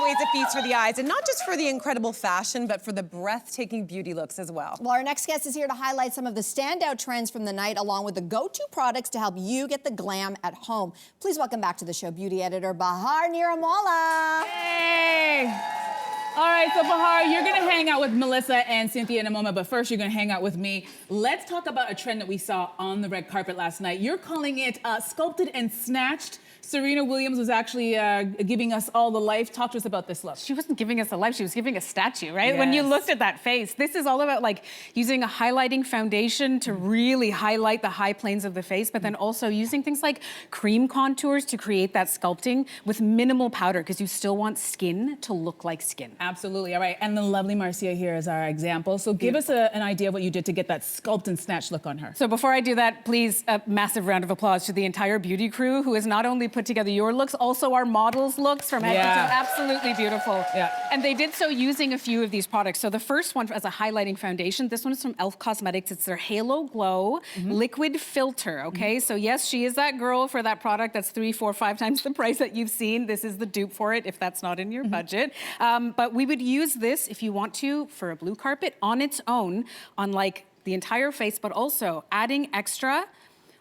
always a feast for the eyes, and not just for the incredible fashion, but for the breathtaking beauty looks as well. Well, our next guest is here to highlight some of the standout trends from the night, along with the go-to products to help you get the glam at home. Please welcome back to the show beauty editor Bahar Niramwalla. Hey! All right, so Bahar, you're gonna hang out with Melissa and Cynthia in a moment, but first you're gonna hang out with me. Let's talk about a trend that we saw on the red carpet last night. You're calling it sculpted and snatched. Serena Williams was actually giving us all the life. Talk to us about this look. She wasn't giving us a life, she was giving a statue, right? Yes. When you looked at that face, this is all about like using a highlighting foundation to really highlight the high planes of the face, but then also using things like cream contours to create that sculpting with minimal powder, because you still want skin to look like skin. Absolutely, all right. And the lovely Marcia here is our example. So give us an idea of what you did to get that sculpt and snatch look on her. So before I do that, please, a massive round of applause to the entire beauty crew who has not only put together your looks, also our models' looks from head to toe. Absolutely beautiful. Yeah. And they did so using a few of these products. So the first one as a highlighting foundation, this one is from e.l.f. Cosmetics. It's their Halo Glow Liquid Filter, okay? So yes, she is that girl for that product that's 3, 4, 5 times the price that you've seen. This is the dupe for it if that's not in your budget. But we would use this if you want to for a blue carpet on its own, on like the entire face, but also adding extra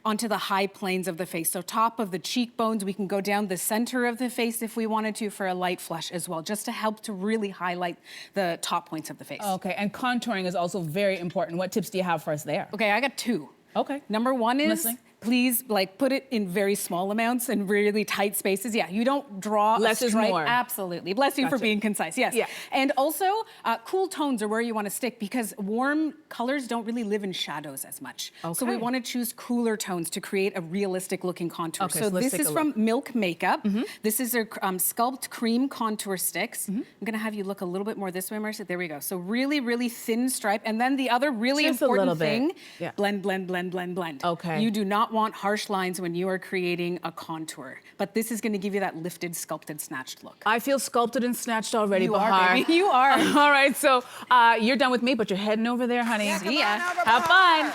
onto the high planes of the face. So top of the cheekbones, we can go down the center of the face if we wanted to for a light flush as well, just to help to really highlight the top points of the face. Okay, and contouring is also very important. What tips do you have for us there? Okay, I got 2. Okay. Number 1 is, please like put it in very small amounts and really tight spaces. Yeah, you don't draw less a stripe. is more. Absolutely. Bless you for being concise. Yes. Yeah. And also, cool tones are where you want to stick, because warm colors don't really live in shadows as much. Okay. So we want to choose cooler tones to create a realistic looking contour. Okay, so let's this take is a from look. Milk Makeup. This is their Sculpt Cream Contour Sticks. I'm gonna have you look a little bit more this way, Marcia. There we go. So really, really thin stripe. And then the other really Just a important little bit. thing, Yeah. blend, blend, blend, blend, blend. Okay. You do not want harsh lines when you are creating a contour. But this is gonna give you that lifted, sculpted, snatched look. I feel sculpted and snatched already, You Bahar. are, baby. You are. All right, so you're done with me, but you're heading over there, honey. Yeah, come on over, Have Bahar. fun.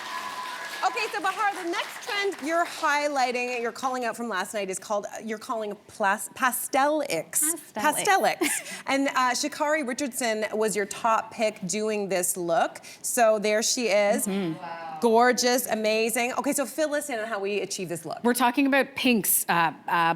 Okay, so Bahar, the next trend you're highlighting, you're calling out from last night is called, you're calling Pastelics. Pastelics. And Sha'Carri Richardson was your top pick doing this look. So there she is. Wow. Gorgeous, amazing. Okay, so fill us in on how we achieve this look. We're talking about pinks,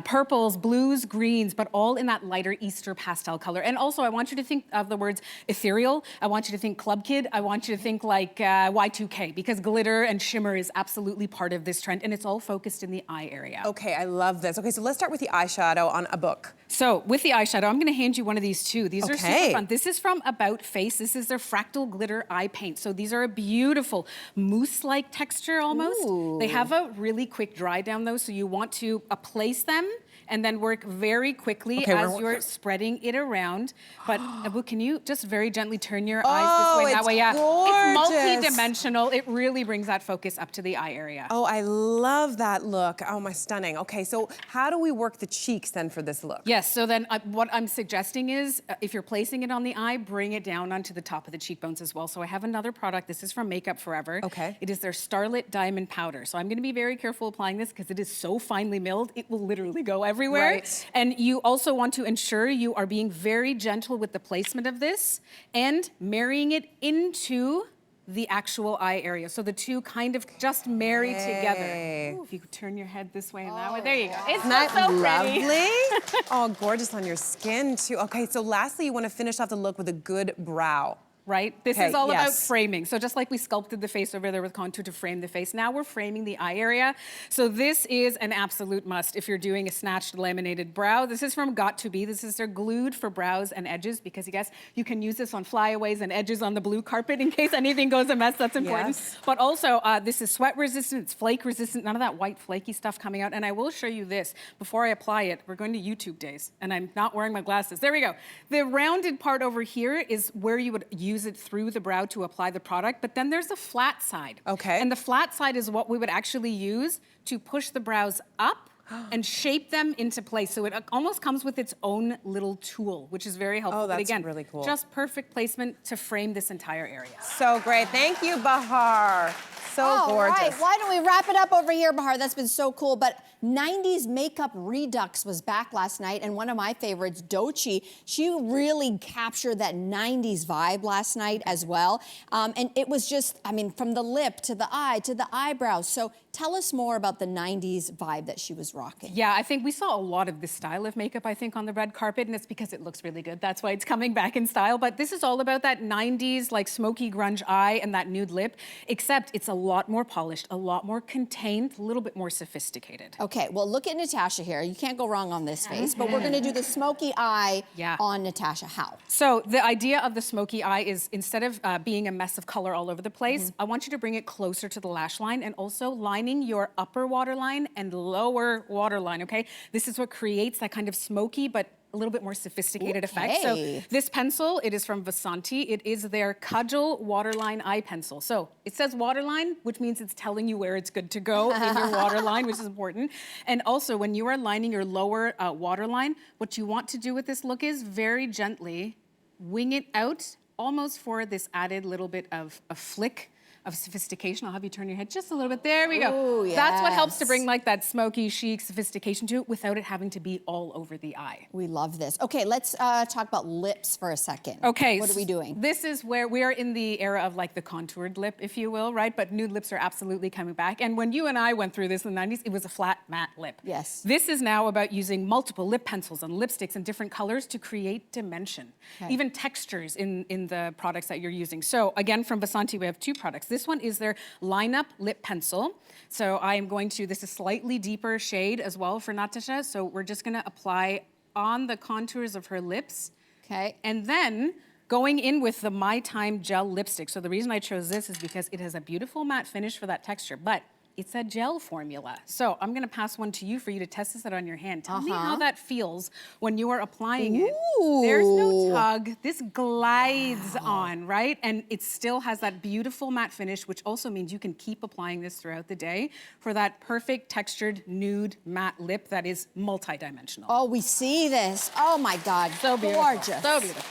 purples, blues, greens, but all in that lighter Easter pastel color. And also, I want you to think of the words ethereal. I want you to think Club Kid. I want you to think like Y2K, because glitter and shimmer is absolutely part of this trend, and it's all focused in the eye area. Okay, I love this. Okay, so let's start with the eyeshadow on a book. So with the eyeshadow, I'm gonna hand you one of these too. These are super Okay. fun. This is from About Face. This is their fractal glitter eye paint. So these are a beautiful mousse-like texture almost. Ooh. They have a really quick dry down though, so you want to place them and then work very quickly as you're spreading it around. But Abu, can you just very gently turn your eyes this way and that way? Yeah, gorgeous. it's multi-dimensional. It really brings that focus up to the eye area. Oh, I love that look. Oh, my stunning. Okay, so how do we work the cheeks then for this look? Yes, so then what I'm suggesting is if you're placing it on the eye, bring it down onto the top of the cheekbones as well. So I have another product. This is from Makeup Forever. Okay. It is their Starlit Diamond Powder. So I'm gonna be very careful applying this because it is so finely milled, it will literally go everywhere. Right. And you also want to ensure you are being very gentle with the placement of this and marrying it into the actual eye area. So the two kind of just marry together. Ooh, if you could turn your head this way and that way. There you go. It's not so pretty. Lovely? Oh, gorgeous on your skin too. Okay, so lastly, you want to finish off the look with a good brow. Right? This Okay, is all about yes. framing. So just like we sculpted the face over there with contour to frame the face, now we're framing the eye area. So this is an absolute must if you're doing a snatched laminated brow. This is from Got To Be. This is their glued for brows and edges, because you guys, you can use this on flyaways and edges on the blue carpet in case anything goes amiss. That's important. Yes. But also, this is sweat resistant, it's flake resistant, none of that white flaky stuff coming out. And I will show you this before I apply it. We're going to YouTube days, and I'm not wearing my glasses. There we go. The rounded part over here is where you would use it through the brow to apply the product, but then there's a flat side. Okay. And the flat side is what we would actually use to push the brows up and shape them into place. So it almost comes with its own little tool, which is very helpful. Oh, that's but again, really cool. Just perfect placement to frame this entire area. So great. Thank you, Bahar. So gorgeous. All right, why don't we wrap it up over here, Bahar? That's been so cool. But 90s Makeup Redux was back last night, and one of my favorites, Doechii, she really captured that 90s vibe last night as well. And it was just, I mean, from the lip to the eye to the eyebrows. So tell us more about the 90s vibe that she was rocking. Yeah, I think we saw a lot of this style of makeup, I think, on the red carpet, and it's because it looks really good. That's why it's coming back in style. But this is all about that 90s, like, smoky grunge eye and that nude lip, except it's a lot more polished, a lot more contained, a little bit more sophisticated. Okay, well, look at Natasha here. You can't go wrong on this face, but we're gonna do the smoky eye on Natasha. How? So the idea of the smoky eye is, instead of being a mess of color all over the place, I want you to bring it closer to the lash line and also lining your upper waterline and lower waterline, okay? This is what creates that kind of smoky but a little bit more sophisticated effect. So this pencil, it is from Vasanti. It is their Cudgel Waterline Eye Pencil. So it says waterline, which means it's telling you where it's good to go in your waterline, which is important. And also, when you are lining your lower waterline, what you want to do with this look is very gently wing it out, almost for this added little bit of a flick of sophistication. I'll have you turn your head just a little bit. There we go. Ooh, That's what helps to yes. bring like that smoky, chic sophistication to it without it having to be all over the eye. We love this. Okay, let's talk about lips for a second. Okay. What are we doing? This is where we are in the era of like the contoured lip, if you will, right? But nude lips are absolutely coming back. And when you and I went through this in the 90s, it was a flat, matte lip. Yes. This is now about using multiple lip pencils and lipsticks and different colors to create dimension, even textures in the products that you're using. So again, from Vasanti, we have two products. This one is their Line Up Lip Pencil. So I am going to, this is slightly deeper shade as well for Natasha. So we're just gonna apply on the contours of her lips. Okay. And then going in with the My Time Gel Lipstick. So the reason I chose this is because it has a beautiful matte finish for that texture, but it's a gel formula. So I'm gonna pass one to you for you to test this out on your hand. Tell me how that feels when you are applying it. There's no tug. This glides on, right? And it still has that beautiful matte finish, which also means you can keep applying this throughout the day for that perfect textured nude matte lip that is multi-dimensional. Oh, we see this. Oh my God, So beautiful. gorgeous. So beautiful.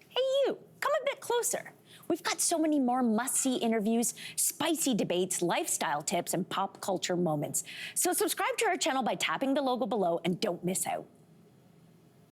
Hey you, come a bit closer. We've got so many more must-see interviews, spicy debates, lifestyle tips, and pop culture moments. So subscribe to our channel by tapping the logo below and don't miss out.